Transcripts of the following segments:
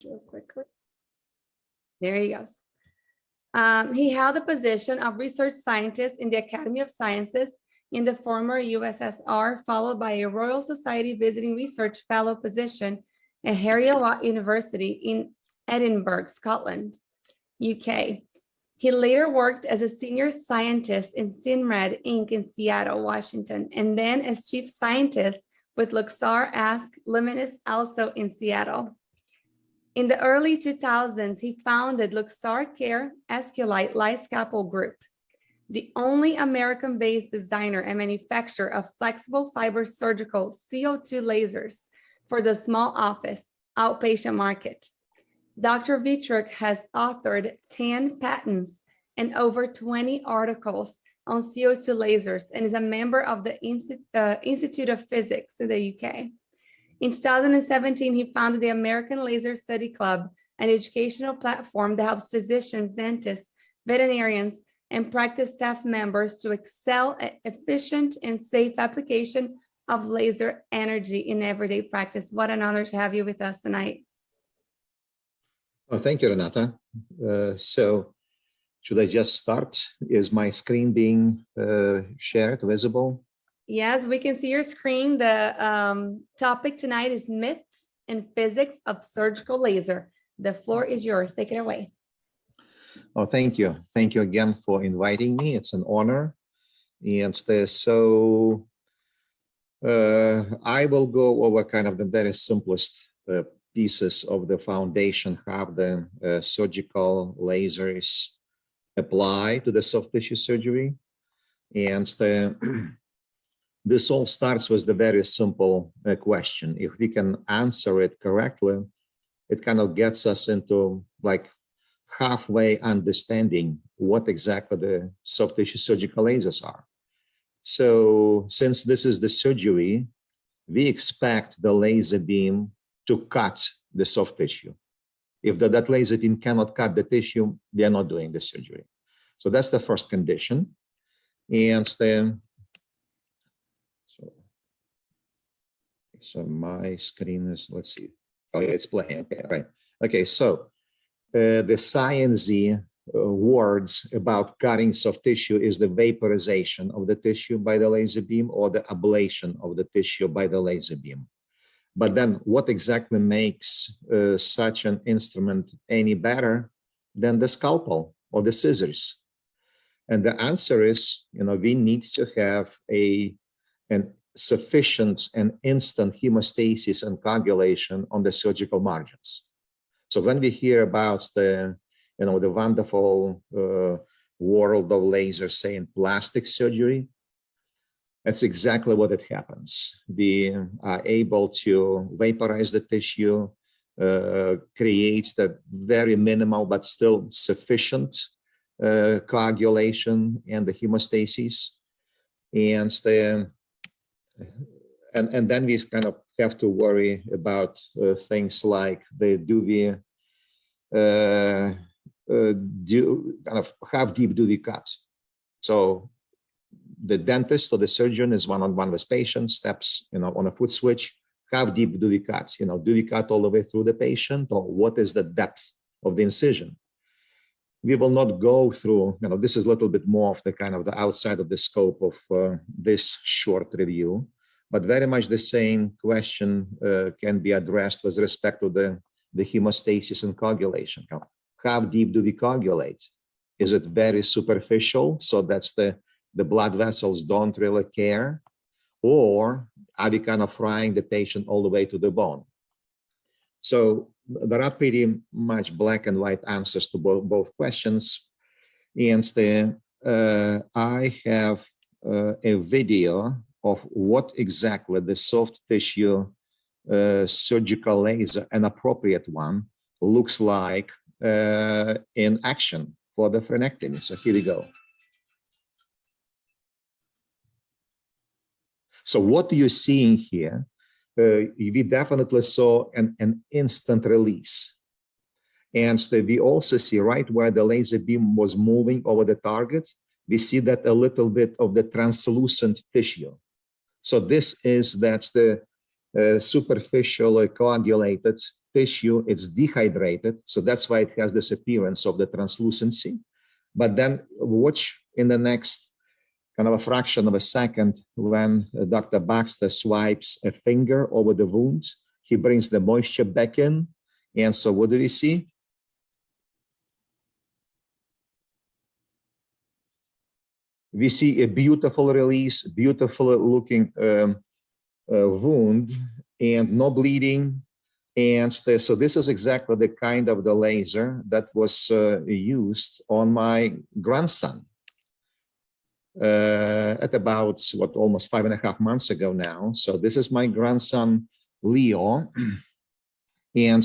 real quickly. There he goes. He held the position of research scientist in the Academy of Sciences in the former USSR, followed by a Royal Society Visiting Research Fellow position at Heriot-Watt University in Edinburgh, Scotland, UK. He later worked as a senior scientist in Cinred Inc. in Seattle, Washington, and then as chief scientist with Luxar Ask Luminous, also in Seattle. In the early 2000s, he founded Luxar Care Esculite Light Scalpel Group, the only American-based designer and manufacturer of flexible fiber surgical CO2 lasers for the small office outpatient market. Dr. Vitruk has authored 10 patents and over 20 articles on CO2 lasers and is a member of the Institute of Physics in the UK. In 2017, he founded the American Laser Study Club, an educational platform that helps physicians, dentists, veterinarians, and practice staff members to excel at efficient and safe application of laser energy in everyday practice. What an honor to have you with us tonight. Well, thank you, Renata. So should I just start? Is my screen being shared, visible? Yes, we can see your screen. The topic tonight is myths and physics of surgical laser. The floor is yours. Take it away. Oh, thank you. Thank you again for inviting me. It's an honor. And I will go over kind of the very simplest pieces of the foundation, how the surgical lasers apply to the soft tissue surgery. And this all starts with the very simple question. If we can answer it correctly, it kind of gets us into like halfway understanding what exactly the soft tissue surgical lasers are. So since this is the surgery, we expect the laser beam to cut the soft tissue. If that laser beam cannot cut the tissue, they're not doing the surgery. So that's the first condition. And then, so my screen is, let's see. Oh, yeah, it's playing. Okay, right. Okay, so the sciencey words about cutting soft tissue is the vaporization of the tissue by the laser beam or the ablation of the tissue by the laser beam. But then what exactly makes such an instrument any better than the scalpel or the scissors? And the answer is, we need to have an sufficient and instant hemostasis and coagulation on the surgical margins. So when we hear about the wonderful world of lasers, say in plastic surgery, that's exactly what it happens. We are able to vaporize the tissue, creates the very minimal but still sufficient coagulation and the hemostasis, and then we kind of have to worry about things like how deep do we cut? So the dentist or the surgeon is one-on-one with patients, steps on a foot switch. How deep do we cut? Do we cut all the way through the patient, or what is the depth of the incision? We will not go through, this is a little bit more of the kind of the outside of the scope of this short review, but very much the same question can be addressed with respect to the hemostasis and coagulation. How deep do we coagulate? Is it very superficial, so that's the blood vessels don't really care? Or are we kind of frying the patient all the way to the bone? So there are pretty much black and white answers to both questions. And I have a video of what exactly the soft tissue surgical laser, an appropriate one, looks like in action for the frenectomy. So here we go. So what you're seeing here, we definitely saw an instant release. And we also see right where the laser beam was moving over the target, we see that a little bit of the translucent tissue. So this is, that's the superficially coagulated tissue, it's dehydrated. So that's why it has this appearance of the translucency. But then watch in the next kind of a fraction of a second when Dr. Baxter swipes a finger over the wound, he brings the moisture back in. And so what do we see? We see a beautiful release, beautiful looking wound and no bleeding. And so this is exactly the kind of the laser that was used on my grandson at about, what, almost 5.5 months ago now. So this is my grandson, Leo. And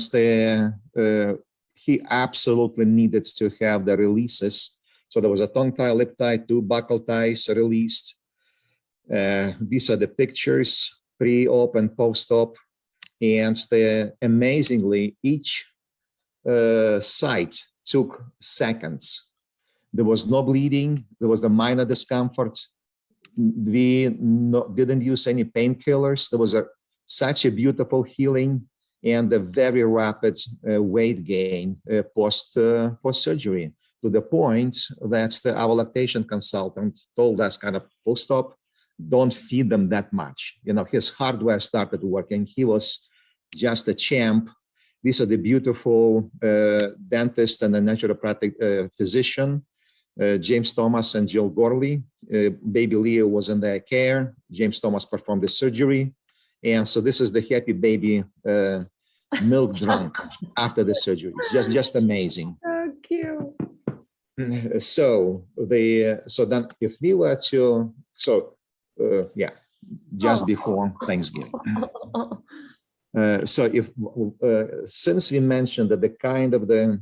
he absolutely needed to have the releases. So there was a tongue tie, lip tie, 2 buccal ties released. These are the pictures, pre-op and post-op. And amazingly, each site took seconds. There was no bleeding. There was the minor discomfort. We didn't use any painkillers. There was such a beautiful healing and a very rapid weight gain post-surgery, to the point that our lactation consultant told us, kind of, full stop, don't feed them that much. You know, his hardware started working. He was just a champ. These are the beautiful dentist and the naturopathic physician, James Thomas and Jill Gorley. Baby Leo was in their care. James Thomas performed the surgery. And so this is the happy baby milk drunk after the surgery. It's just amazing. So cute. So then if we were to, just before Thanksgiving. So since we mentioned that the kind of the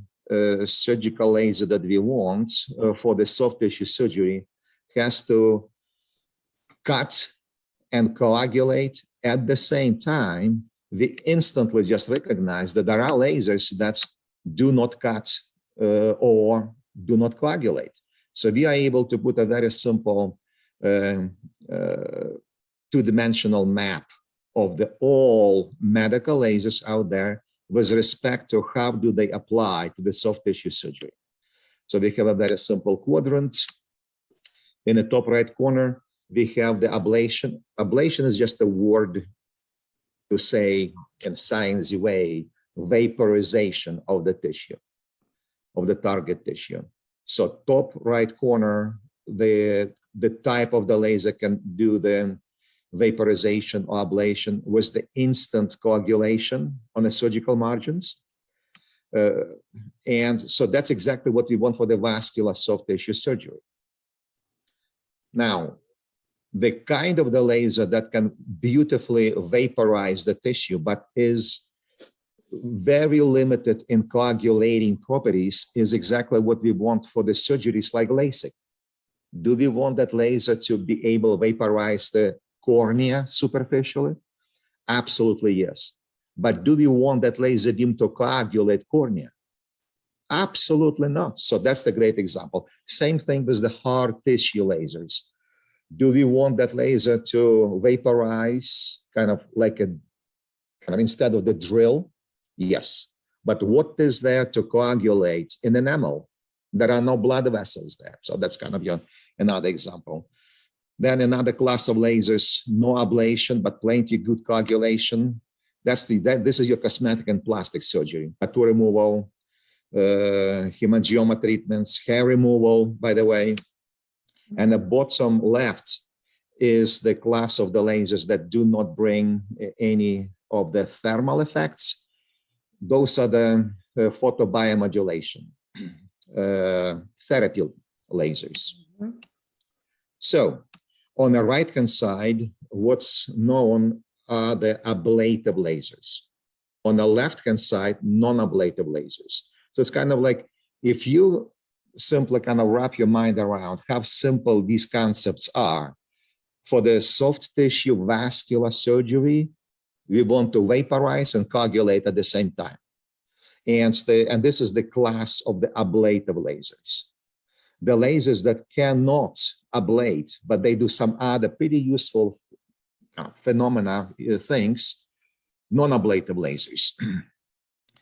surgical laser that we want for the soft tissue surgery has to cut and coagulate at the same time, we instantly just recognize that there are lasers that do not cut or do not coagulate. So we are able to put a very simple two-dimensional map of all medical lasers out there with respect to how do they apply to the soft tissue surgery. So we have a very simple quadrant. In the top right corner, we have the ablation. Ablation is just a word to say, in a sciencey way, vaporization of the tissue, of the target tissue. So top right corner, the type of the laser can do the vaporization or ablation with the instant coagulation on the surgical margins. And so that's exactly what we want for the vascular soft tissue surgery. Now, the kind of the laser that can beautifully vaporize the tissue, but is very limited in coagulating properties, is exactly what we want for the surgeries like LASIK. Do we want that laser to be able to vaporize the cornea superficially? Absolutely yes. But do we want that laser beam to coagulate cornea? Absolutely not. So that's the great example. Same thing with the hard tissue lasers. Do we want that laser to vaporize kind of instead of the drill? Yes. But what is there to coagulate in enamel? There are no blood vessels there. So that's kind of another example. Then another class of lasers, no ablation, but plenty good coagulation. This is your cosmetic and plastic surgery, tattoo removal, hemangioma treatments, hair removal, by the way. And the bottom left is the class of the lasers that do not bring any of the thermal effects. Those are the photobiomodulation therapy lasers. Mm-hmm. So on the right-hand side, what's known are the ablative lasers. On the left-hand side, non-ablative lasers. So it's kind of like, if you simply kind of wrap your mind around how simple these concepts are, for the soft tissue vascular surgery, we want to vaporize and coagulate at the same time. And this is the class of the ablative lasers. The lasers that cannot ablate, but they do some other pretty useful phenomena, things, non-ablative lasers.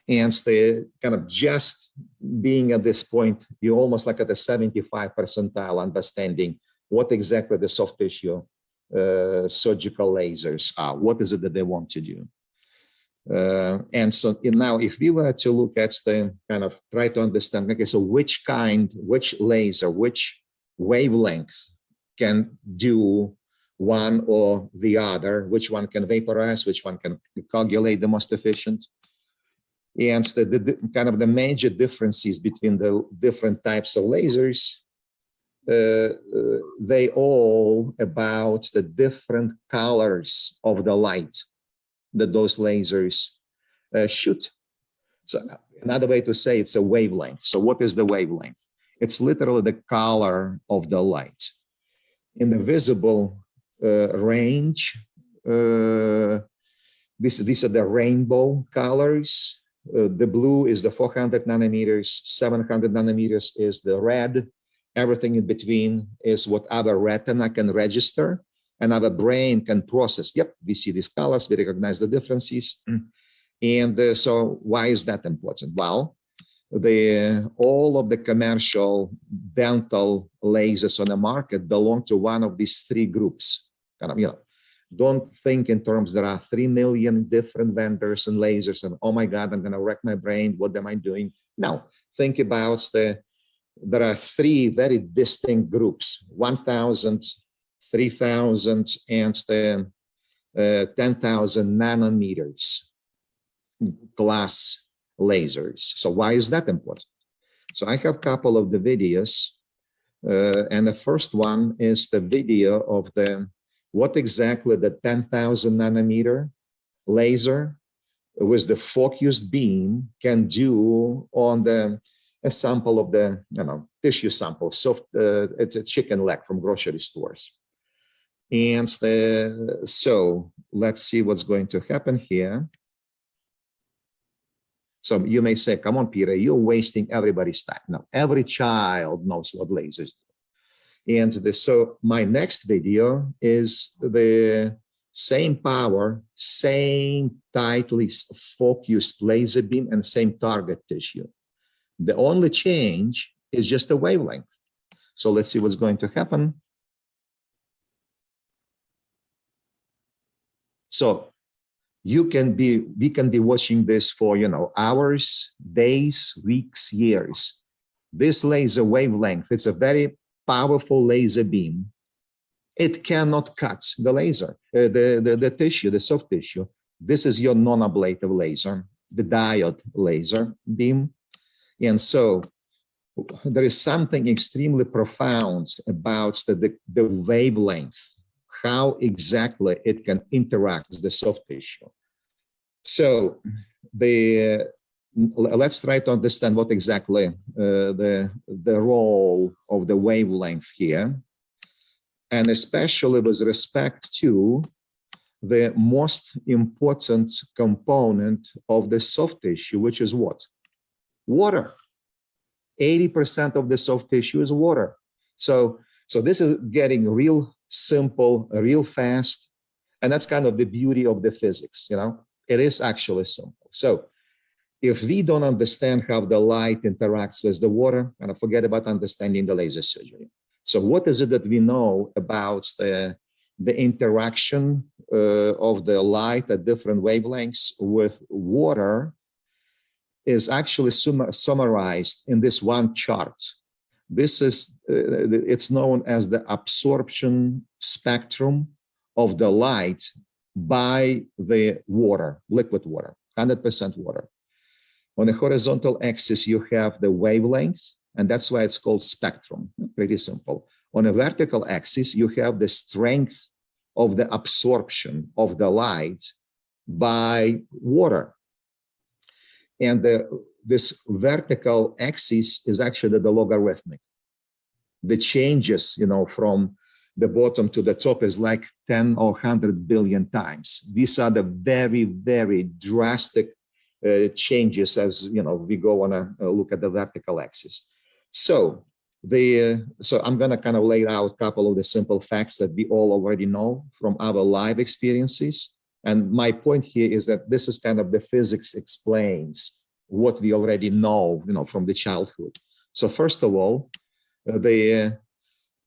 And the kind of just being at this point, you're almost like at the 75 percentile understanding what exactly the soft tissue surgical lasers are. What is it that they want to do? And so now if we were to look at the kind of try to understand, okay, so which laser, which wavelength can do one or the other, which one can vaporize, which one can coagulate the most efficient. And the kind of the major differences between the different types of lasers, they all about the different colors of the light that those lasers shoot. So another way to say it's a wavelength. So what is the wavelength? It's literally the color of the light. In the visible range, these are the rainbow colors. The blue is the 400 nanometers, 700 nanometers is the red. Everything in between is what our retina can register and our brain can process. Yep, we see these colors, we recognize the differences. And so why is that important? Well, all of the commercial dental lasers on the market belong to one of these three groups. Kind of, don't think in terms there are 3 million different vendors and lasers and, oh my God, I'm going to wreck my brain. What am I doing? No, think about there are three very distinct groups, 1,000, 3,000, and 10,000 nanometers class lasers. So why is that important? So I have a couple of the videos, and the first one is the video of what exactly the 10,000 nanometer laser with the focused beam can do on a sample of the tissue sample. So it's a chicken leg from grocery stores. And so let's see what's going to happen here. So you may say, come on, Peter, you're wasting everybody's time. No, every child knows what lasers do. And so my next video is the same power, same tightly focused laser beam and same target tissue. The only change is just the wavelength. So let's see what's going to happen. So we can be watching this for hours, days, weeks, years. This laser wavelength, it's a very powerful laser beam. It cannot cut the laser, the tissue, the soft tissue. This is your non-ablative laser, the diode laser beam. And so there is something extremely profound about the wavelength, how exactly it can interact with the soft tissue. So let's try to understand what exactly the role of the wavelength here, and especially with respect to the most important component of the soft tissue, which is what? Water. 80% of the soft tissue is water. So this is getting real simple, real fast, and that's kind of the beauty of the physics, It is actually simple. So if we don't understand how the light interacts with the water, and forget about understanding the laser surgery. So what is it that we know about the interaction of the light at different wavelengths with water is actually summarized in this one chart. This is, it's known as the absorption spectrum of the light by the water, liquid water, 100% water. On the horizontal axis, you have the wavelength, and that's why it's called spectrum, pretty simple. On a vertical axis, you have the strength of the absorption of the light by water. And this vertical axis is actually the logarithmic. The changes, from the bottom to the top is like 10 or 100 billion times. These are the very, very drastic changes as we go on a look at the vertical axis. So I'm going to kind of lay out a couple of the simple facts that we all already know from our live experiences. And my point here is that this is kind of the physics explains what we already know, from the childhood. So first of all,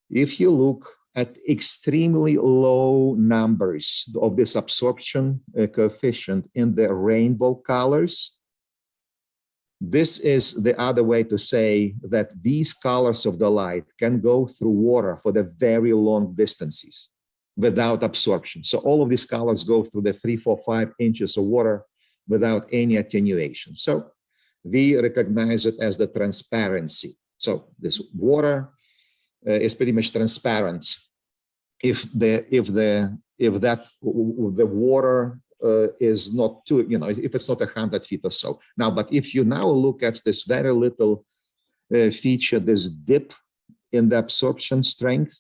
if you look at extremely low numbers of this absorption coefficient in the rainbow colors, this is the other way to say that these colors of the light can go through water for the very long distances without absorption. So all of these colors go through the 3, 4, 5 inches of water without any attenuation. So we recognize it as the transparency. So this water is pretty much transparent. If the water is not too, if it's not 100 feet or so. Now, but if you now look at this very little feature, this dip in the absorption strength,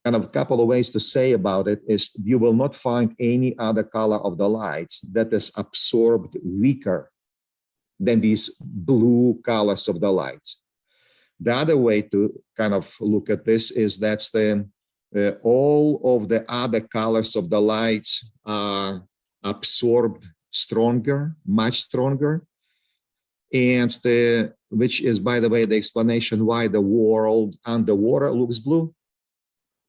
kind of a couple of ways to say about it is you will not find any other color of the light that is absorbed weaker than these blue colors of the light. The other way to kind of look at this is that all of the other colors of the light are absorbed stronger, much stronger, and which is, by the way, the explanation why the world underwater looks blue.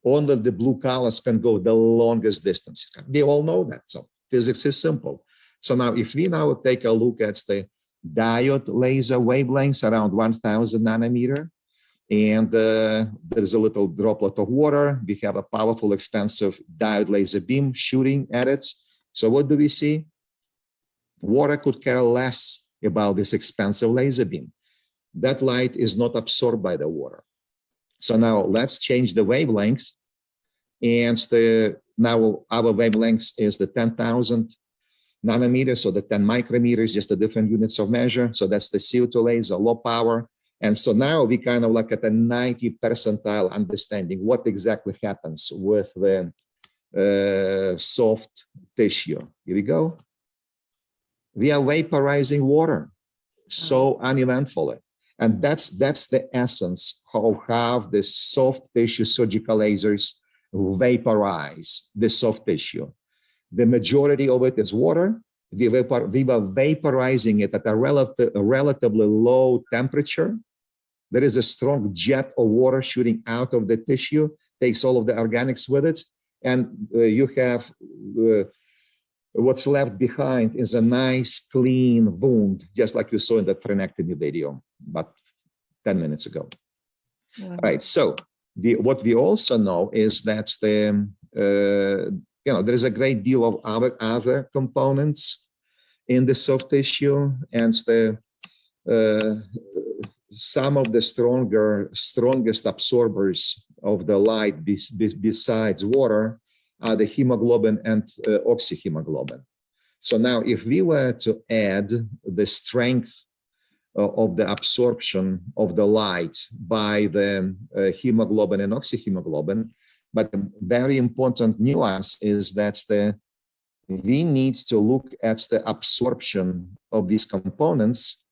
Only the blue colors can go the longest distance. We all know that. So physics is simple. So now if we now take a look at the diode laser wavelengths around 1000 nanometer, and there's a little droplet of water, we have a powerful, expensive diode laser beam shooting at it. So what do we see? Water could care less about this expensive laser beam. That light is not absorbed by the water. So now let's change the wavelength, and now our wavelength is the 10,000 nanometers, so the 10 micrometers, just the different units of measure. So that's the CO2 laser, low power. And so now we kind of look at a 90 percentile understanding what exactly happens with the soft tissue. Here we go. We are vaporizing water so uneventfully. And that's the essence of how the soft tissue surgical lasers vaporize the soft tissue. The majority of it is water. We were vaporizing it at a relatively low temperature. There is a strong jet of water shooting out of the tissue, takes all of the organics with it, and you have what's left behind is a nice, clean wound, just like you saw in the frenectomy video about 10 minutes ago. Wow. Right. So what we also know is that there is a great deal of other components in the soft tissue, and some of the strongest absorbers of the light besides water are the hemoglobin and oxyhemoglobin. So now if we were to add the strength of the absorption of the light by the hemoglobin and oxyhemoglobin, but a very important nuance is that we need to look at the absorption of these components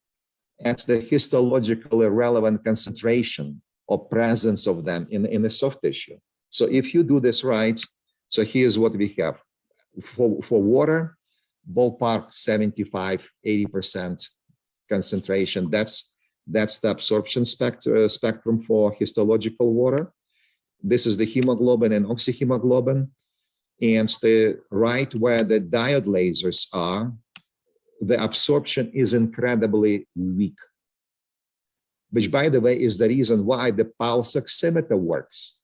at the histologically relevant concentration or presence of them in the soft tissue. So if you do this right, so here's what we have. For water, ballpark 75, 80% concentration. That's the absorption spectrum for histological water. This is the hemoglobin and oxyhemoglobin. And right where the diode lasers are, the absorption is incredibly weak, which, by the way, is the reason why the pulse oximeter works.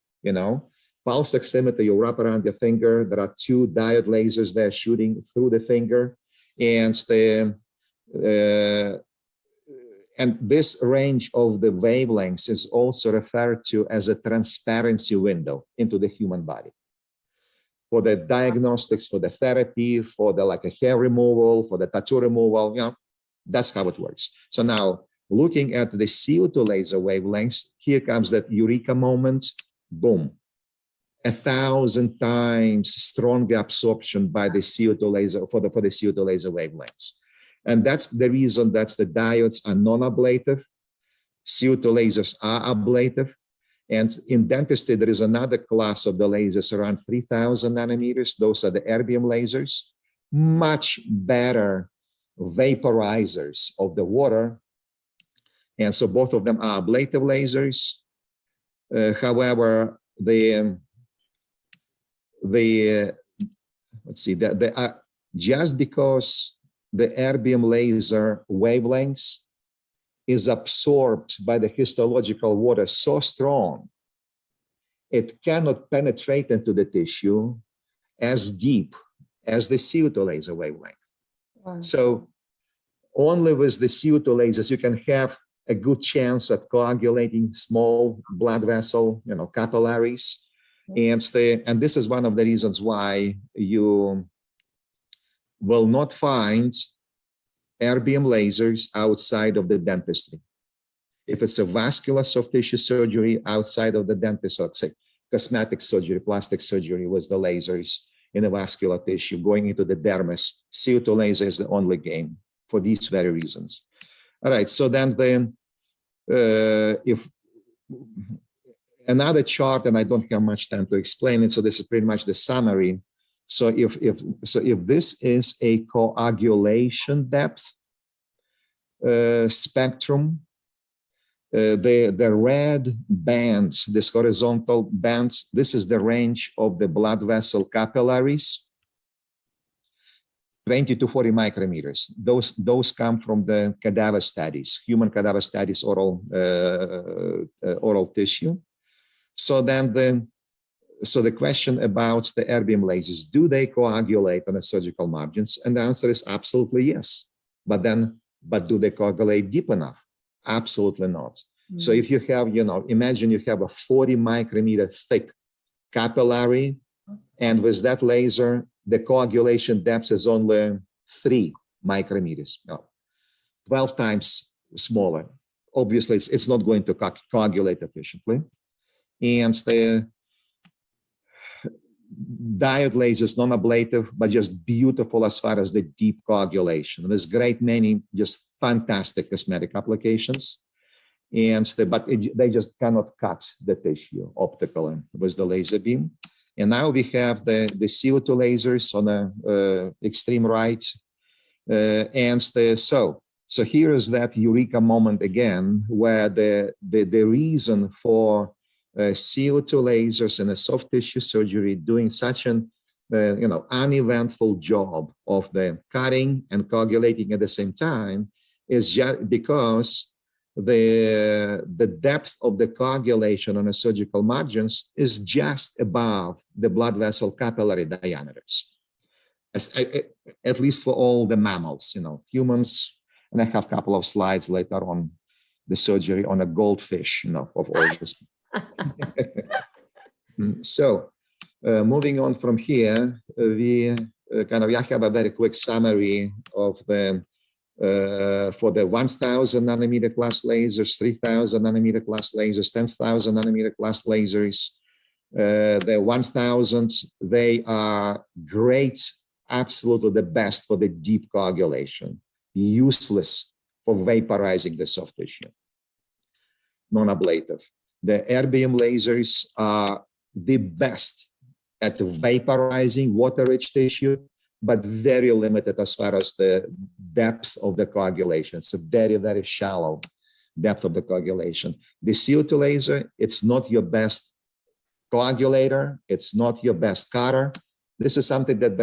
Pulse oximeter, you wrap around your finger. There are 2 diode lasers there shooting through the finger, and this range of the wavelengths is also referred to as a transparency window into the human body. For the diagnostics, for the therapy, for the like a hair removal, for the tattoo removal, that's how it works. So now looking at the CO2 laser wavelengths, here comes that eureka moment, boom. 1,000 times stronger absorption by the CO2 laser for the CO2 laser wavelengths. And that's the reason that the diodes are non-ablative. CO2 lasers are ablative. And in dentistry, there is another class of the lasers around 3,000 nanometers. Those are the erbium lasers. Much better vaporizers of the water. And so both of them are ablative lasers. However, let's see, just because the erbium laser wavelengths is absorbed by the histological water so strong, it cannot penetrate into the tissue as deep as the CO2 laser wavelength. Wow. So only with the CO2 lasers, you can have a good chance at coagulating small blood vessel, capillaries. And this is one of the reasons why you will not find erbium lasers outside of the dentistry. If it's a vascular soft tissue surgery outside of the dentist, let's say cosmetic surgery, plastic surgery with the lasers in the vascular tissue going into the dermis, CO2 laser is the only game for these very reasons. All right, so then if another chart, and I don't have much time to explain it, so this is pretty much the summary. So if this is a coagulation depth spectrum, the red bands, this horizontal bands, this is the range of the blood vessel capillaries, 20 to 40 micrometers. Those come from the cadaver studies, human cadaver studies, oral tissue. So then the question about the erbium lasers, do they coagulate on the surgical margins? And the answer is absolutely yes. But do they coagulate deep enough? Absolutely not. Mm-hmm. So if you have, imagine you have a 40 micrometer thick capillary, and with that laser, the coagulation depth is only 3 micrometers, 12 times smaller. Obviously, it's not going to coagulate efficiently. And the diode laser is non-ablative, but just beautiful as far as the deep coagulation. There's great many just fantastic cosmetic applications, but they just cannot cut the tissue optically with the laser beam. And now we have the CO2 lasers on the extreme right. So here is that eureka moment again, where the reason for CO2 lasers in a soft tissue surgery doing such an uneventful job of the cutting and coagulating at the same time is just because the depth of the coagulation on the surgical margins is just above the blood vessel capillary diameters, at least for all the mammals, humans. And I have a couple of slides later on the surgery on a goldfish, of all this. So moving on from here, we I have a very quick summary of the for the 1000 nanometer class lasers, 3000 nanometer class lasers, 10,000 nanometer class lasers. The 1000, they are great, absolutely the best for the deep coagulation, useless for vaporizing the soft tissue, non-ablative. The erbium lasers are the best at vaporizing water-rich tissue, but very limited as far as the depth of the coagulation. It's a very, very shallow depth of the coagulation. The CO2 laser, it's not your best coagulator. It's not your best cutter. This is something that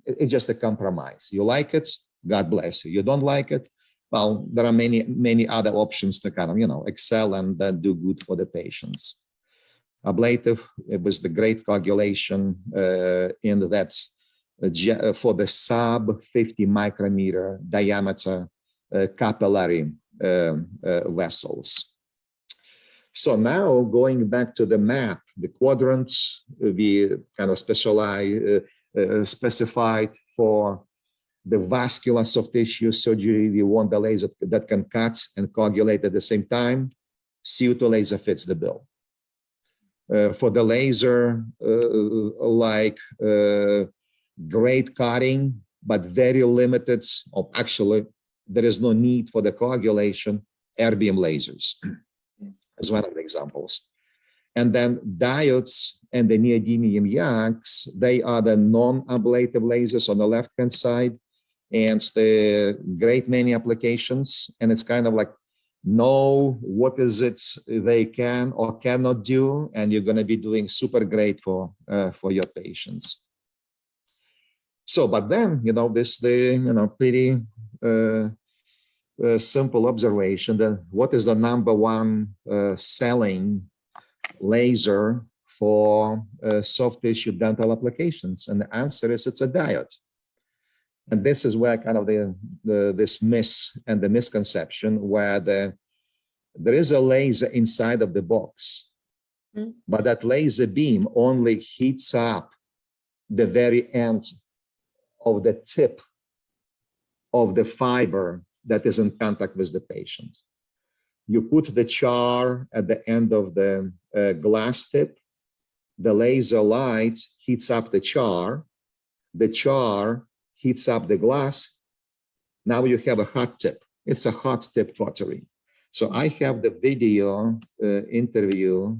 it's just a compromise. You like it, God bless you. You don't like it, well, there are many, many other options to excel and do good for the patients. Ablative, it was the great coagulation in that for the sub 50 micrometer diameter capillary vessels. So now going back to the map, the quadrants we specified for the vascular soft tissue surgery. We want the laser that can cut and coagulate at the same time. CO2 laser fits the bill. For the laser, great cutting, but very limited, actually, there is no need for the coagulation, erbium lasers as one of the examples. And then diodes and the neodymium YAGs, they are the non-ablative lasers on the left-hand side. and the great many applications, and it's kind of like know what is it they can or cannot do, and you're going to be doing super great for your patients. So, but then, pretty simple observation that what is the number one selling laser for soft tissue dental applications? And the answer is it's a diode. And this is where kind of this miss and the misconception where there is a laser inside of the box, but that laser beam only heats up the very end of the tip of the fiber that is in contact with the patient. You put the char at the end of the glass tip, the laser light heats up the char heats up the glass. Now you have a hot tip. It's a hot tip cautery. So I have the video interview,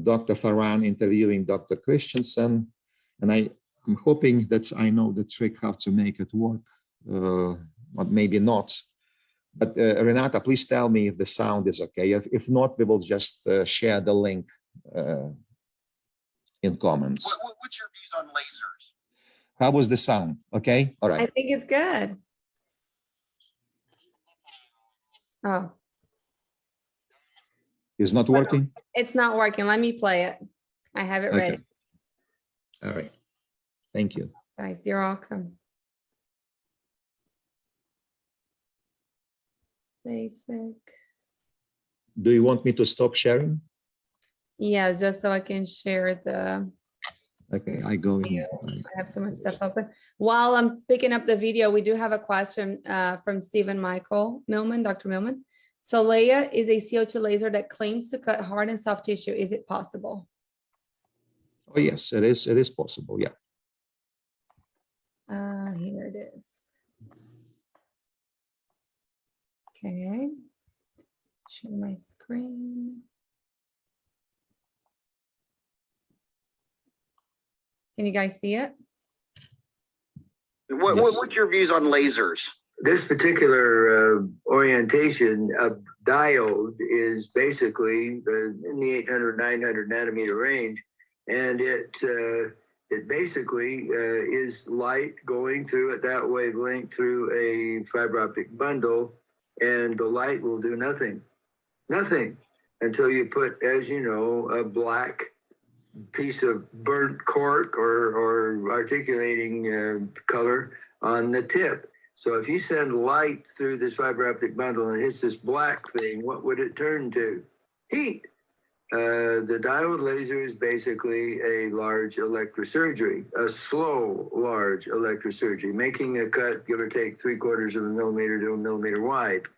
Dr. Farhan interviewing Dr. Christensen, and I'm hoping that I know the trick how to make it work, but maybe not. But Renata, please tell me if the sound is okay. If not, we will just share the link in comments. What's your views on lasers? How was the sound? Okay, all right. I think it's good. Oh. It's not working? It's not working. Let me play it. I have it ready. All right. Thank you. Guys, you're welcome. Basic. Do you want me to stop sharing? Yeah, just so I can share the. Okay, I go in. I have so much stuff open. While I'm picking up the video, we do have a question from Stephen Michael Millman, Dr. Millman. So Leia is a CO2 laser that claims to cut hard and soft tissue. Is it possible? Oh, yes, it is. It is possible. Yeah. Here it is. Okay. Share my screen. Can you guys see it? What's your views on lasers? This particular orientation of diode is basically in the 800, 900 nanometer range, and it basically is light going through at that wavelength through a fiber optic bundle, and the light will do nothing until you put, as you know, a black piece of burnt cork or articulating color on the tip. So if you send light through this fiber optic bundle and it hits this black thing, what would it turn to? Heat. The diode laser is basically a large electrosurgery, a slow, large electrosurgery, making a cut, give or take 3/4 of a millimeter to a millimeter wide.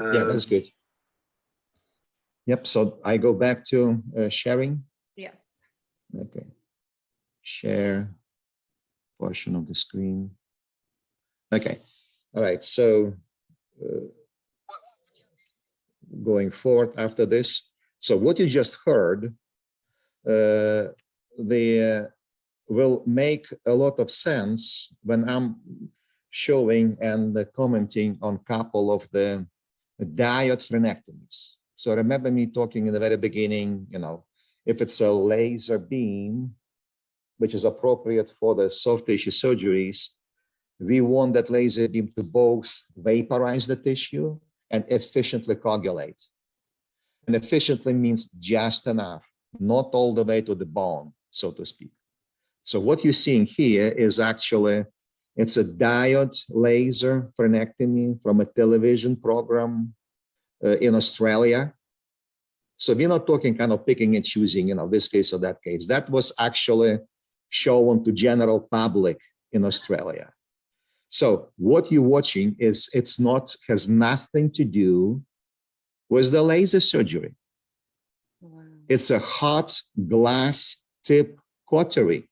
Yeah, that's good. Yep, so I go back to sharing. Yes. Okay. Share portion of the screen. Okay. All right. So going forward after this. So what you just heard, will make a lot of sense when I'm showing and commenting on a couple of the diode frenectomies. So remember me talking in the very beginning, if it's a laser beam, which is appropriate for the soft tissue surgeries, we want that laser beam to both vaporize the tissue and efficiently coagulate. And efficiently means just enough, not all the way to the bone, so to speak. So what you're seeing here is actually, it's a diode laser frenectomy from a television program in Australia. So we're not talking kind of picking and choosing, this case or that case. That was actually shown to general public in Australia. So what you're watching has nothing to do with the laser surgery. Wow. It's a hot glass tip cautery.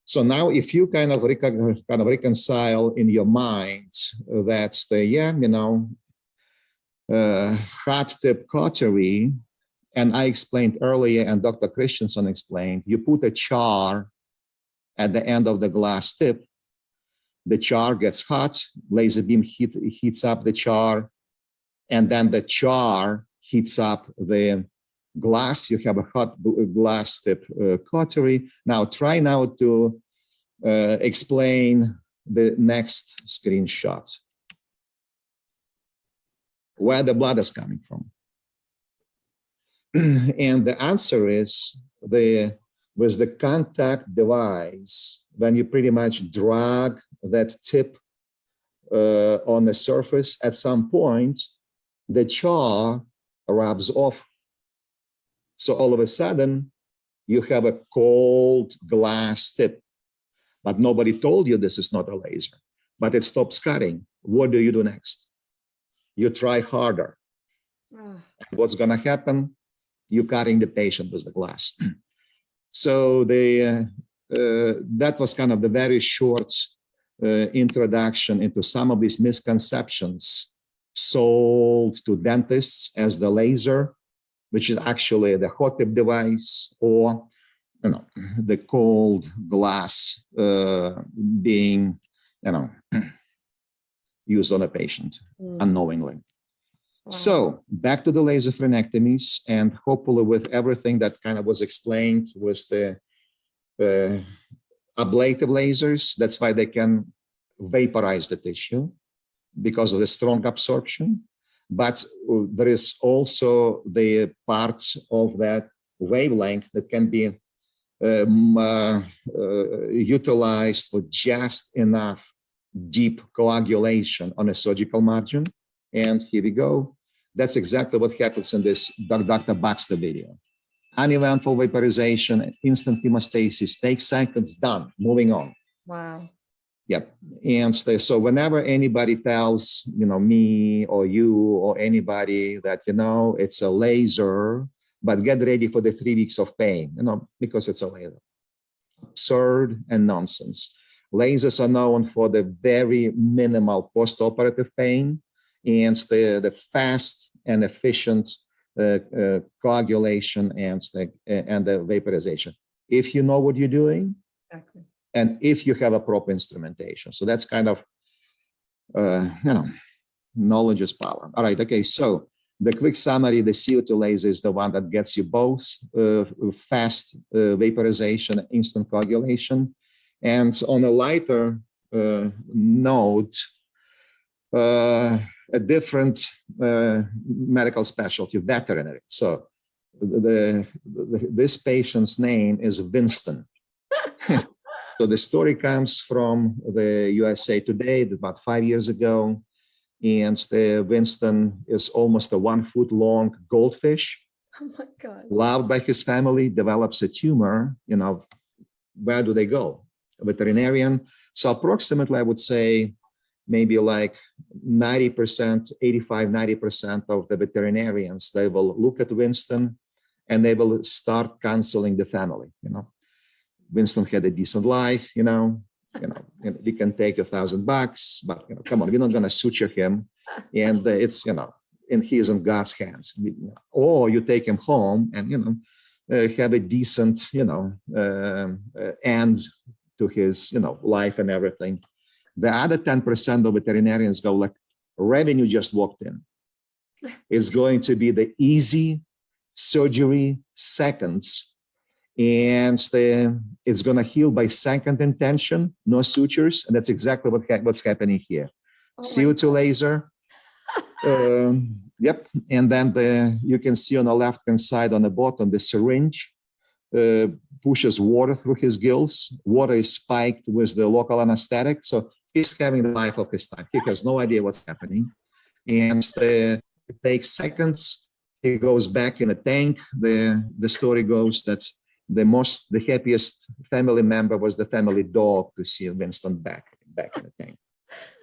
So now if you kind of reconcile in your mind that hot tip cautery, and I explained earlier and Dr. Christensen explained, you put a char at the end of the glass tip, the char gets hot, laser beam heats up the char, and then the char heats up the glass. You have a hot glass tip cautery. Now try now to explain the next screenshot. Where the blood is coming from. And the answer is with the contact device, when you pretty much drag that tip on the surface, at some point, the char rubs off. So all of a sudden, you have a cold glass tip, but nobody told you this is not a laser, but it stops cutting. What do you do next? You try harder. What's gonna happen? You're cutting the patient with the glass. So that was kind of the very short introduction into some of these misconceptions sold to dentists as the laser, which is actually the hot tip device, or the cold glass being used on a patient unknowingly. Wow. So back to the laser frenectomies, and hopefully with everything that kind of was explained with the ablative lasers, that's why they can vaporize the tissue because of the strong absorption. But there is also the part of that wavelength that can be utilized for just enough deep coagulation on a surgical margin. And here we go. That's exactly what happens in this Dr. Baxter video. Uneventful vaporization, instant hemostasis, takes seconds, done, moving on. Wow. Yep. And so whenever anybody tells, me or you or anybody that, it's a laser, but get ready for the 3 weeks of pain, because it's a laser. Absurd and nonsense. Lasers are known for the very minimal post-operative pain and the fast and efficient coagulation and the vaporization. If you know what you're doing, exactly. And if you have a proper instrumentation. So that's kind of, knowledge is power. All right, okay, so the quick summary, the CO2 laser is the one that gets you both fast vaporization and instant coagulation. And on a lighter note, a different medical specialty, veterinary. So this patient's name is Winston. So the story comes from the USA Today about 5 years ago. And Winston is almost a 1 foot long goldfish. Oh my God. Loved by his family, develops a tumor. Where do they go? A veterinarian. So approximately, I would say, maybe like 90%, 85, 90% of the veterinarians, they will look at Winston and they will start counseling the family. Winston had a decent life, we can take $1,000, but come on, we're not going to suture him. And it's, and he is in God's hands. Or you take him home and, have a decent, end to his, life and everything. The other 10% of veterinarians go like, revenue just walked in. It's going to be the easy surgery, seconds, and it's going to heal by second intention, no sutures, and that's exactly what's happening here. Oh, CO2 laser. Yep, and then you can see on the left-hand side on the bottom, the syringe pushes water through his gills. Water is spiked with the local anesthetic, so he's having the life of his time. He has no idea what's happening, and it takes seconds. He goes back in a tank. The story goes that the happiest family member was the family dog to see Winston back in the tank.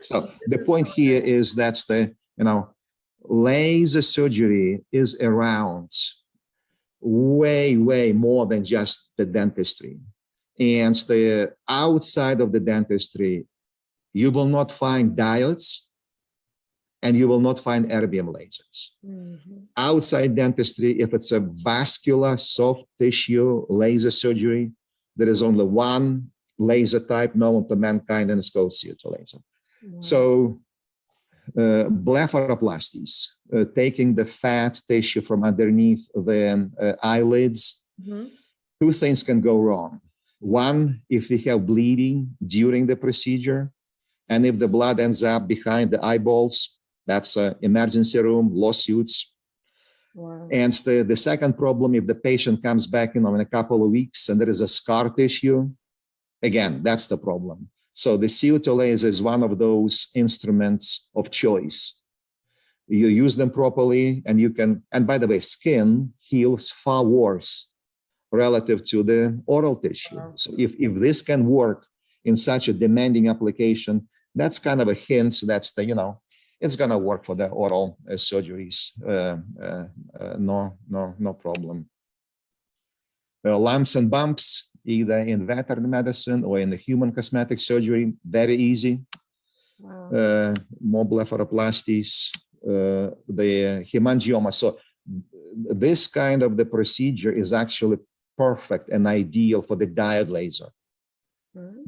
So the point here is that's laser surgery is around way, way more than just the dentistry. And the outside of the dentistry, you will not find diodes and you will not find erbium lasers. Mm-hmm. Outside dentistry, if it's a vascular soft tissue laser surgery, there is only one laser type known to mankind, and it's called CO2 laser. Wow. So blepharoplasties, taking the fat tissue from underneath the eyelids, two things can go wrong. One, if we have bleeding during the procedure, and if the blood ends up behind the eyeballs, that's an emergency room, lawsuits. Wow. And the second problem, if the patient comes back in a couple of weeks and there is a scar tissue, again, that's the problem. So the CO2 laser is one of those instruments of choice. You use them properly, and you can, and by the way, skin heals far worse relative to the oral tissue. So if this can work in such a demanding application, that's kind of a hint that's it's gonna work for the oral surgeries, no problem. Lumps and bumps, either in veterinary medicine or in the human cosmetic surgery, very easy. Wow. More blepharoplasties, the hemangioma. So this kind of the procedure is actually perfect and ideal for the diode laser,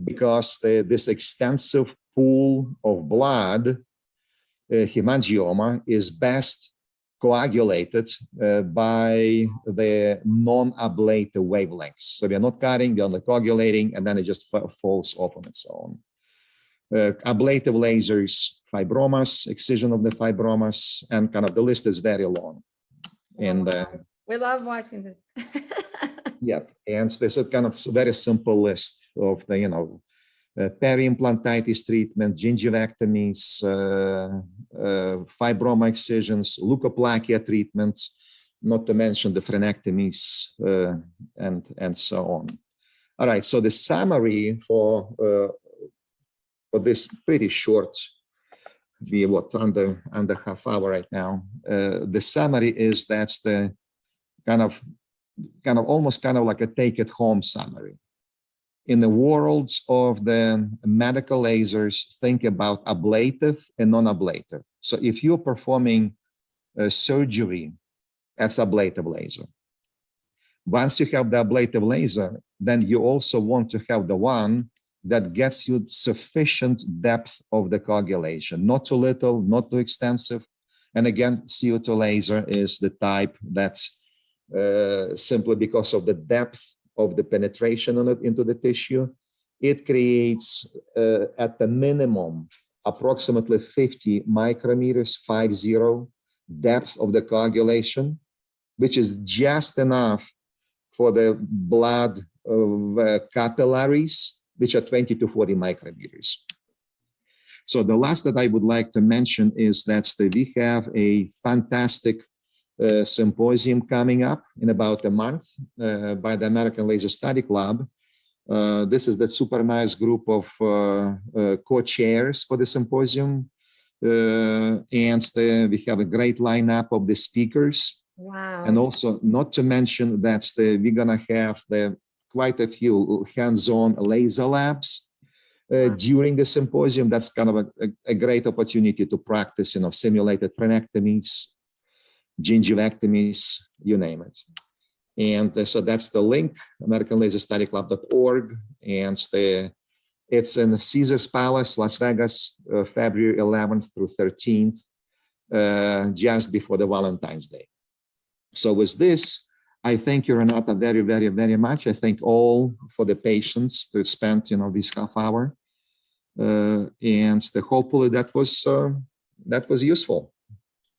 because this extensive pool of blood, hemangioma, is best coagulated by the non-ablative wavelengths. So we are not cutting, we are not coagulating, and then it just falls off on its own. Ablative lasers, fibromas, excision of the fibromas, and kind of the list is very long. And we love watching this. yeah, and there's a kind of very simple list of the peri-implantitis treatment, gingivectomies, fibroma excisions, leukoplakia treatments, not to mention the frenectomies, and so on. All right, so the summary for this pretty short, be under half hour right now. The summary is that's the almost like a take-it-home summary. In the world of the medical lasers, think about ablative and non-ablative. So if you're performing surgery, that's ablative laser. Once you have the ablative laser, then you also want to have the one that gets you sufficient depth of the coagulation, not too little, not too extensive. And again, CO2 laser is the type that's simply because of the depth of the penetration on it into the tissue, it creates at the minimum approximately 50 micrometers, 50 depth of the coagulation, which is just enough for the blood capillaries, which are 20 to 40 micrometers. So the last that I would like to mention is that we have a fantastic symposium coming up in about a month by the American Laser Study Club. This is the super nice group of co-chairs for the symposium. And we have a great lineup of the speakers. Wow. And also, not to mention that we're gonna have quite a few hands-on laser labs during the symposium. That's kind of a great opportunity to practice, simulated frenectomies, gingivectomies, you name it. And so that's the link, AmericanLaserStudyClub.org, and it's in Caesar's Palace, Las Vegas, February 11th through 13th, just before the Valentine's Day. So with this, I thank you, Renata, very, very, very much. I thank all for the patience to spend, this half hour, and hopefully that was useful.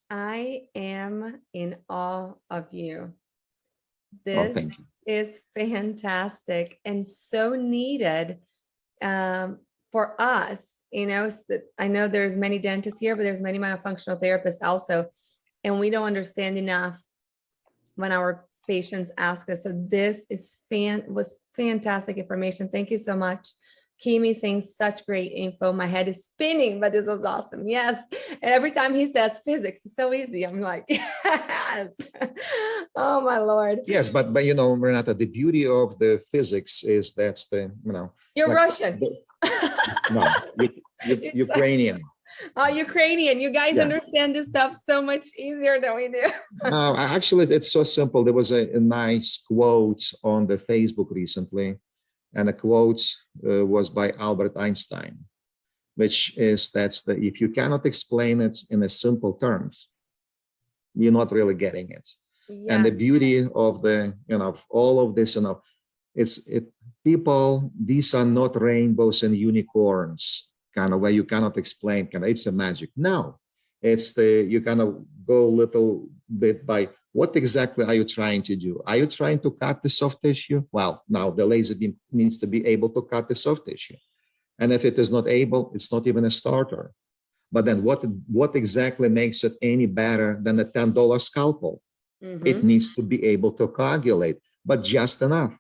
I am in awe of you. This thank you. is fantastic and so needed for us. I know there's many dentists here, but there's many myofunctional therapists also, and we don't understand enough when our patients ask us. So this was fantastic information. Thank you so much. Kimi saying such great info. My head is spinning, but this was awesome. Yes. And every time he says physics is so easy, I'm like, yes. Oh my Lord. Yes, but Renata, the beauty of the physics is that's You're Russian. No, Ukrainian. Oh, Ukrainian. You guys understand this stuff so much easier than we do. No, actually, it's so simple. There was a nice quote on the Facebook recently. and the quote was by Albert Einstein, which is if you cannot explain it in a simple terms, you're not really getting it. Yeah. And the beauty of all of this, people, these are not rainbows and unicorns, kind of where you cannot explain, it's a magic. No, you kind of go a little bit by what exactly are you trying to do? Are you trying to cut the soft tissue? Well, now the laser beam needs to be able to cut the soft tissue. And if it is not able, it's not even a starter. But then what exactly makes it any better than a $10 scalpel? It needs to be able to coagulate, but just enough.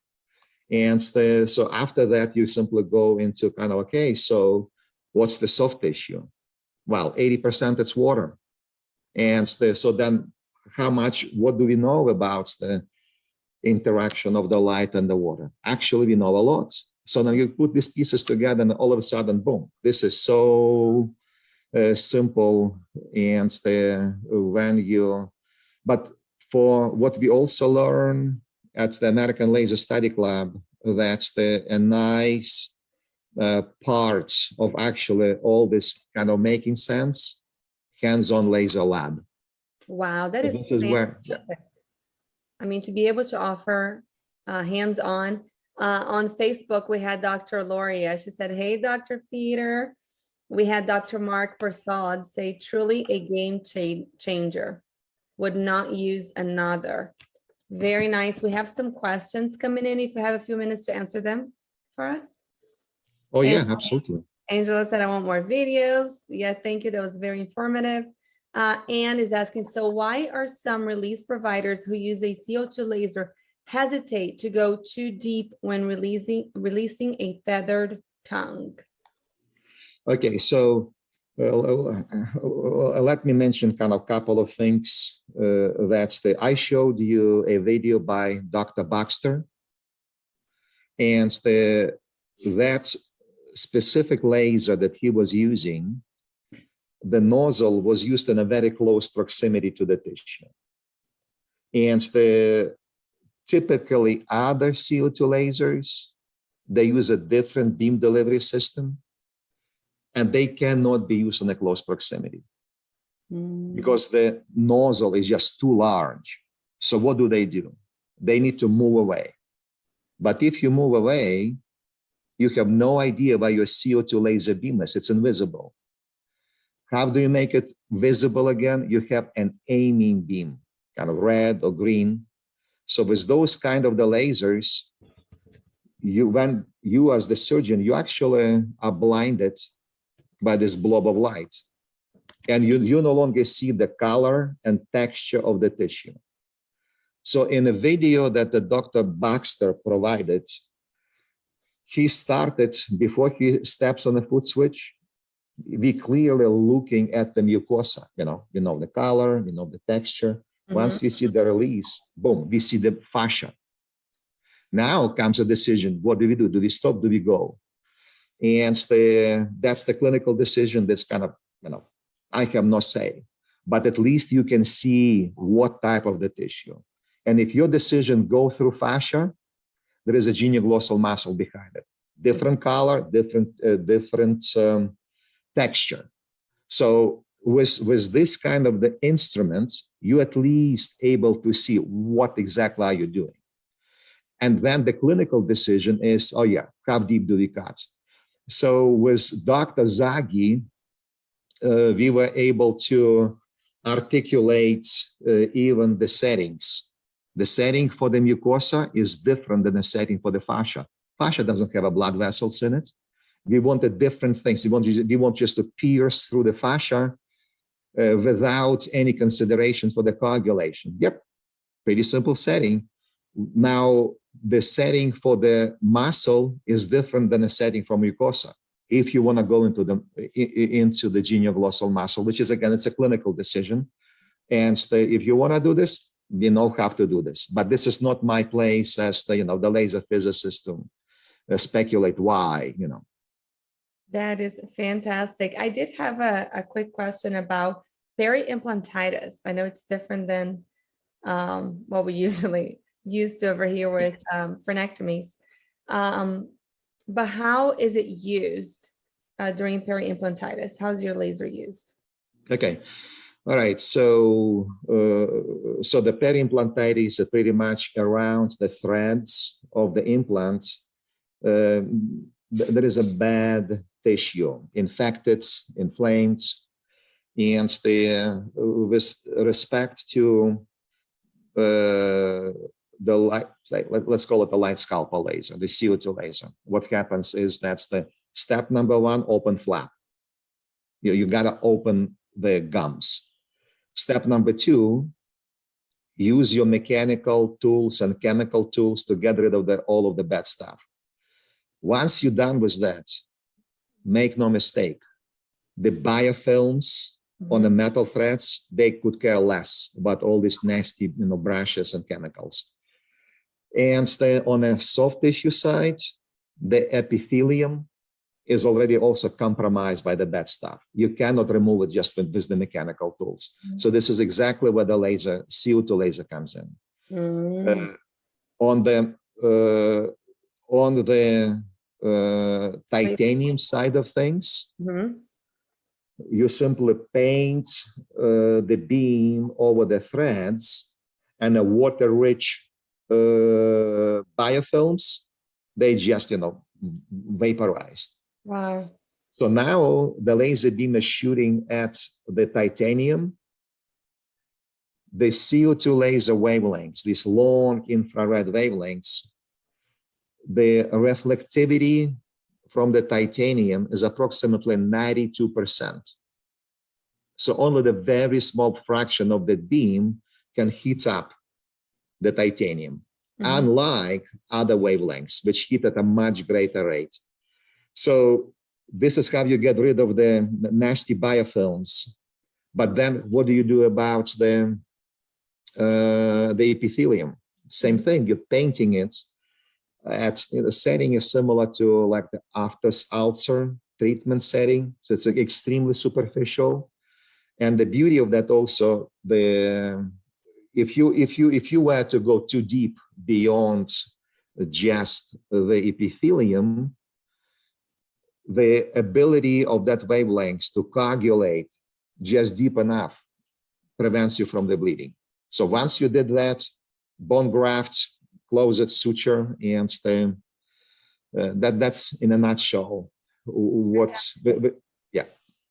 And so after that, you simply go into kind of, okay, so what's the soft tissue? Well, 80% it's water. And so then what do we know about the interaction of the light and the water? Actually, we know a lot. So now you put these pieces together and all of a sudden, boom, this is so simple. And but for what we also learn at the American Laser Study Club, that's a nice part of actually all this kind of making sense, hands-on laser lab. Wow, that is this is where, yeah. I mean, to be able to offer hands-on. On Facebook, we had Dr. Loria. She said, hey, Dr. Peter. We had Dr. Mark Persad say, truly a game changer. Would not use another. Very nice. We have some questions coming in. If you have a few minutes to answer them for us. Oh, yeah, absolutely. Angela said, I want more videos. Yeah, thank you. That was very informative. Anne is asking, so why are some release providers who use a CO2 laser hesitate to go too deep when releasing a feathered tongue? Okay, so let me mention kind of a couple of things. I showed you a video by Dr. Baxter, and that specific laser that he was using, the nozzle was used in a very close proximity to the tissue. And typically other CO2 lasers, they use a different beam delivery system, and they cannot be used in a close proximity because the nozzle is just too large. So what do? They need to move away. But if you move away, you have no idea where your CO2 laser beam is. It's invisible. How do you make it visible again? You have an aiming beam, kind of red or green. So with those kind of the lasers, when you as the surgeon, you actually are blinded by this blob of light. And you no longer see the color and texture of the tissue. So in a video that the Dr. Baxter provided, he started, before he steps on the foot switch, we clearly looking at the mucosa, we know the color, we know the texture. Once we see the release, boom, we see the fascia. Now comes a decision. What do we do? Do we stop? Do we go? And that's the clinical decision. That's kind of, I have no say, but at least you can see what type of the tissue. And if your decision go through fascia, there is a genioglosal muscle behind it. Different color, different texture. So with this kind of the instruments, you at least able to see what exactly are you doing. And then the clinical decision is, oh yeah, how deep do we cut? So with Dr. Zaghi, we were able to articulate even the settings. The setting for the mucosa is different than the setting for the fascia. Fascia doesn't have a blood vessels in it. We wanted different things. We want just to pierce through the fascia without any consideration for the coagulation. Yep, pretty simple setting. Now, the setting for the muscle is different than a setting for mucosa. If you want to go into the genioglosal muscle, which is, again, it's a clinical decision. And if you want to do this, we know how to do this. But this is not my place as the laser physicist to speculate why, That is fantastic. I did have a quick question about peri-implantitis. I know it's different than what we usually used to over here with frenectomies. But how is it used during peri-implantitis? How's your laser used? Okay. All right. So, so the peri-implantitis is pretty much around the threads of the implant. There is a bad tissue, infected, inflamed, and with respect to the light, let's call it the light scalpel laser, the CO2 laser. What happens is that's the step number one, open flap. You got to open the gums. Step number two, use your mechanical tools and chemical tools to get rid of all of the bad stuff. Once you're done with that, make no mistake, the biofilms on the metal threads, they could care less about all these nasty, brushes and chemicals. And on a soft tissue side, the epithelium is already also compromised by the bad stuff. You cannot remove it just with the mechanical tools. So this is exactly where the laser, CO2 laser comes in. On the titanium side of things, you simply paint the beam over the threads, and the water-rich biofilms, they just, vaporized. Wow. So now the laser beam is shooting at the titanium. The CO2 laser wavelengths, these long infrared wavelengths, the reflectivity from the titanium is approximately 92%. So only the very small fraction of the beam can heat up the titanium, unlike other wavelengths, which heat at a much greater rate. So this is how you get rid of the nasty biofilms. But then what do you do about the epithelium? Same thing, you're painting it. The setting is similar to like the after-ulcer treatment setting. So it's extremely superficial. And the beauty of that also, if you were to go too deep beyond just the epithelium, the ability of that wavelength to coagulate just deep enough prevents you from the bleeding. So once you did that, bone graft, closed suture, and that's in a nutshell what. Yeah.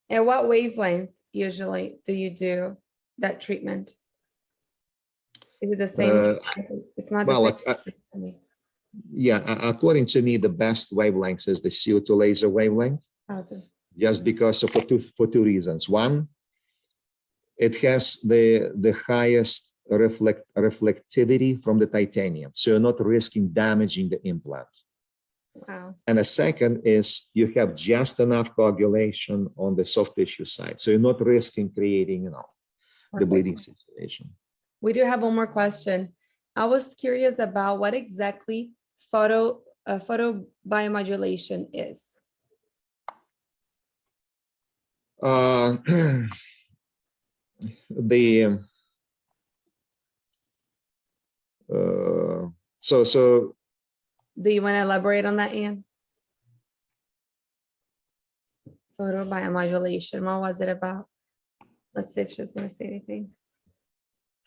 And what wavelength usually do you do that treatment? Is it the same? It's not the same. Yeah, according to me, the best wavelength is the CO2 laser wavelength. Awesome. Just because for two reasons. One, it has the highest reflectivity from the titanium, so you're not risking damaging the implant. Wow. And the second is you have just enough coagulation on the soft tissue side, so you're not risking creating, the bleeding situation. We do have one more question. I was curious about what exactly photobiomodulation is. So do you want to elaborate on that, Anne? Photobiomodulation, what was it about? Let's see if she's going to say anything.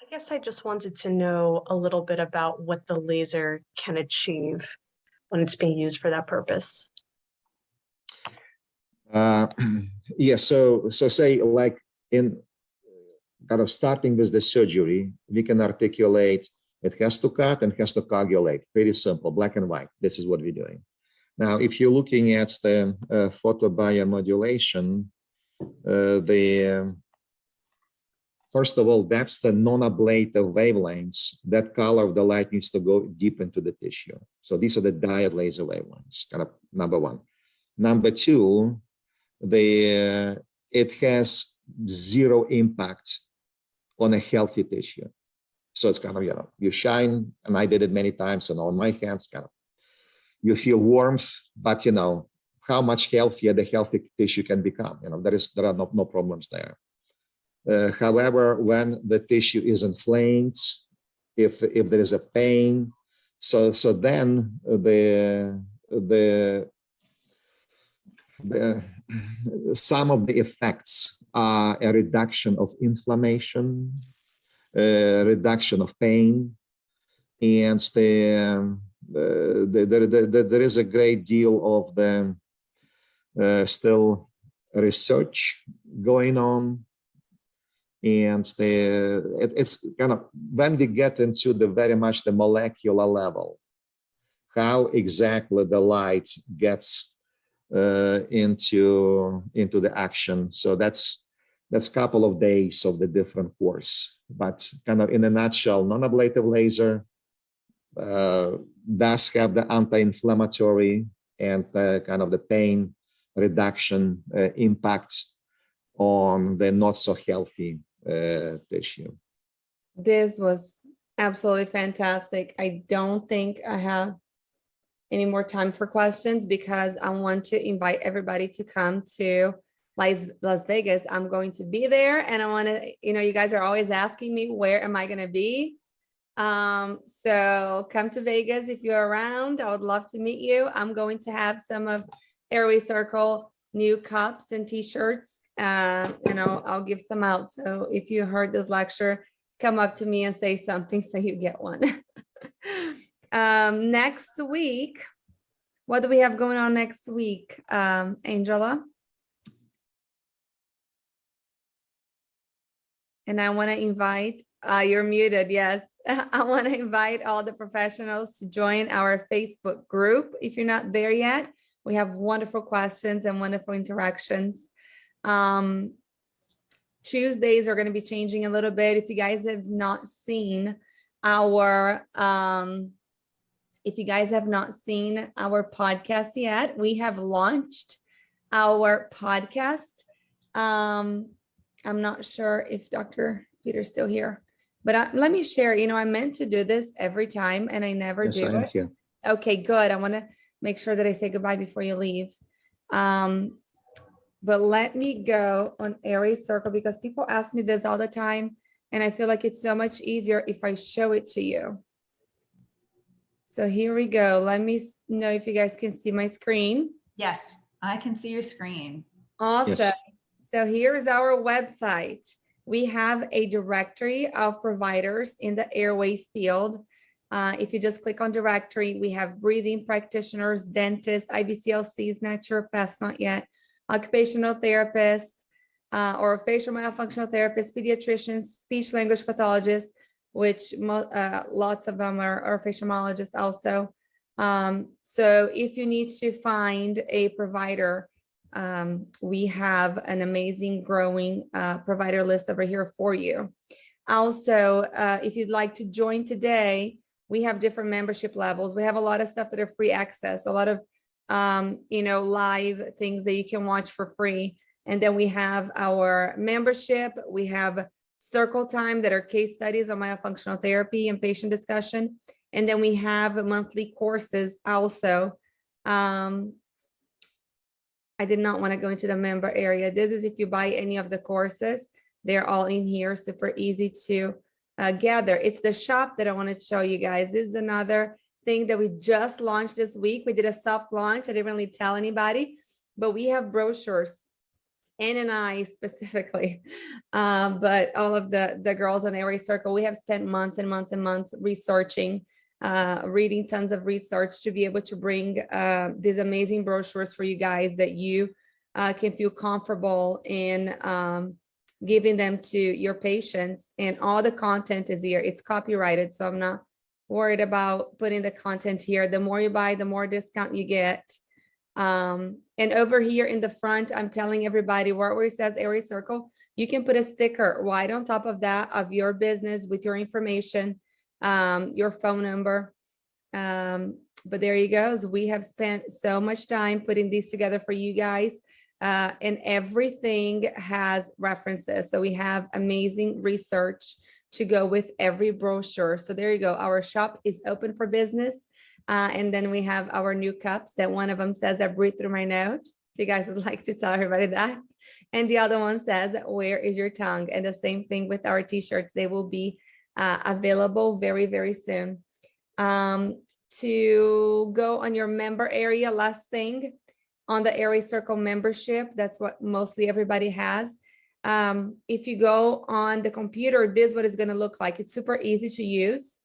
I guess I just wanted to know a little bit about what the laser can achieve when it's being used for that purpose. Yeah, so say like in kind of starting with the surgery, we can articulate it has to cut and has to coagulate. Pretty simple, black and white. This is what we're doing. Now, if you're looking at the photobiomodulation, first of all, that's the non-ablative wavelengths. That color of the light needs to go deep into the tissue. So these are the diode laser wavelengths, kind of number one. Number two, it has zero impact on a healthy tissue. So it's kind of, you shine, and I did it many times, on my hands, kind of, you feel warmth, but how much healthier the healthy tissue can become. There are no problems there. However, when the tissue is inflamed, if there is a pain, so then the some of the effects are a reduction of inflammation, reduction of pain, and there is a great deal of the still research going on, and it's kind of when we get into the very much the molecular level, how exactly the light gets into the action. So that's a couple of days of the different course, but kind of in a nutshell, non-ablative laser does have the anti-inflammatory and kind of the pain reduction impact on the not so healthy tissue. This was absolutely fantastic. I don't think I have any more time for questions because I want to invite everybody to come to Las Vegas. I'm going to be there, and I want to, you guys are always asking me, where am I going to be? So come to Vegas if you're around. I would love to meet you. I'm going to have some of Airway Circle new cups and t-shirts, and I'll give some out. So if you heard this lecture, come up to me and say something so you get one. Next week, what do we have going on next week, Angela? And I want to invite, you're muted, yes. I want to invite all the professionals to join our Facebook group. If you're not there yet, we have wonderful questions and wonderful interactions. Tuesdays are going to be changing a little bit. If you guys have not seen our podcast yet, we have launched our podcast. I'm not sure if Dr. Peter's still here, but let me share. I meant to do this every time and I never do it. Here. Okay, good. I want to make sure that I say goodbye before you leave. But let me go on Airway Circle because people ask me this all the time, and I feel like it's so much easier if I show it to you. So here we go. Let me know if you guys can see my screen. Yes, I can see your screen. Awesome. Yes. So here's our website. We have a directory of providers in the airway field. If you just click on directory, we have breathing practitioners, dentists, IBCLCs, naturopaths, not yet, occupational therapists, or facial myofunctional therapists, pediatricians, speech language pathologists, which lots of them are facialmologists also. So if you need to find a provider, we have an amazing growing provider list over here for you. Also, if you'd like to join today, we have different membership levels. We have a lot of stuff that are free access, a lot of live things that you can watch for free. And then we have our membership. We have circle time that are case studies on myofunctional therapy and patient discussion. And then we have monthly courses also. I did not want to go into the member area. This is if you buy any of the courses, they're all in here, super easy to gather. It's the shop that I want to show you guys. This is another thing that we just launched this week. We did a soft launch. I didn't really tell anybody, but we have brochures, Ann and I specifically, but all of the girls on Airway Circle, we have spent months and months and months researching, reading tons of research to be able to bring these amazing brochures for you guys that you can feel comfortable in giving them to your patients. And all the content is here. It's copyrighted, so I'm not worried about putting the content here. The more you buy, the more discount you get. And over here in the front, I'm telling everybody where it says Airway Circle, you can put a sticker right on top of that of your business with your information, your phone number. But there you go. We have spent so much time putting these together for you guys. And everything has references. So we have amazing research to go with every brochure. So there you go. Our shop is open for business. And then we have our new cups that one of them says, I breathe through my nose. If you guys would like to tell everybody that. And the other one says, where is your tongue? And the same thing with our t-shirts. They will be available very, very soon. To go on your member area, last thing, on the Airway Circle membership. That's what mostly everybody has. If you go on the computer, this is what it's going to look like. It's super easy to use.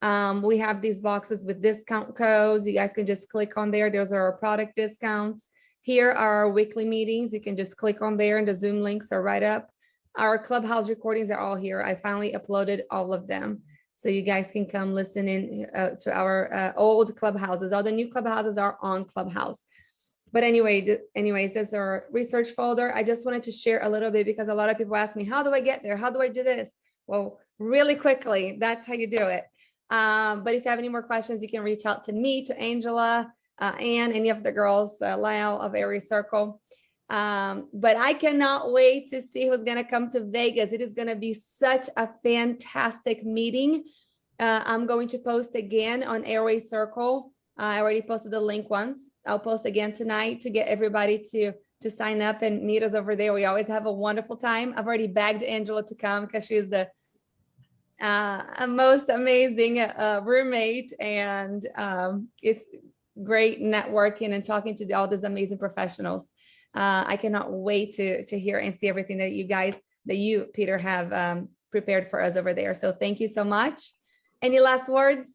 We have these boxes with discount codes. You guys can just click on there. Those are our product discounts. Here are our weekly meetings. You can just click on there and the Zoom links are right up. Our Clubhouse recordings are all here. I finally uploaded all of them. So you guys can come listen in to our old Clubhouses. All the new Clubhouses are on Clubhouse. But anyway, anyways, this is our research folder. I just wanted to share a little bit because a lot of people ask me, how do I get there? How do I do this? Well, really quickly, that's how you do it. But if you have any more questions, you can reach out to me, to Angela, and any of the girls, Lyle of Airway Circle. But I cannot wait to see who's going to come to Vegas. It is going to be such a fantastic meeting. I'm going to post again on Airway Circle. I already posted the link once. I'll post again tonight to get everybody to sign up and meet us over there. We always have a wonderful time. I've already begged Angela to come because she's the most amazing roommate, and it's great networking and talking to all these amazing professionals. I cannot wait to hear and see everything that you, Peter, have prepared for us over there. So thank you so much. Any last words?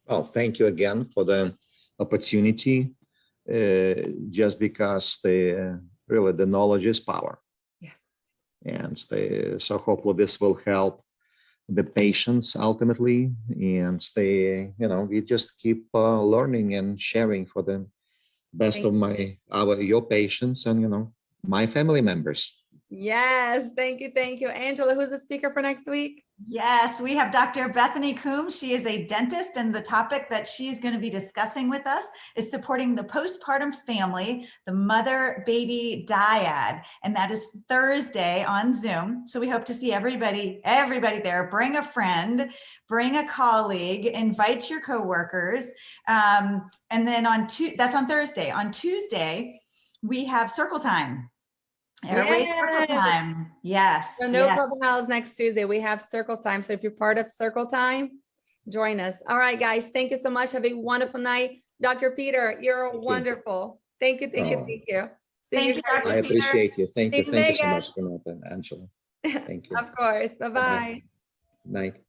Well, thank you again for the opportunity. Just because really the knowledge is power. Yes. And so hopefully this will help the patients ultimately, and we just keep learning and sharing for the best of your patients and my family members. Yes, thank you. Angela, who's the speaker for next week? Yes, we have Dr. Bethany Coombs. She is a dentist, and the topic that she's going to be discussing with us is supporting the postpartum family, the mother-baby dyad, and that is Thursday on Zoom. So we hope to see everybody there. Bring a friend, bring a colleague, invite your coworkers, and then that's on Thursday. On Tuesday, we have circle time. Airway Circle Time. Yes. So no Clubhouse next Tuesday. We have Circle Time. So if you're part of Circle Time, join us. All right, guys. Thank you so much. Have a wonderful night. Dr. Peter, you're wonderful. Thank you. Thank you, Dr. I appreciate you. Thank you. Thank you so Vegas. much, Renata, Angela. Thank you. Of course. Bye-bye. Night.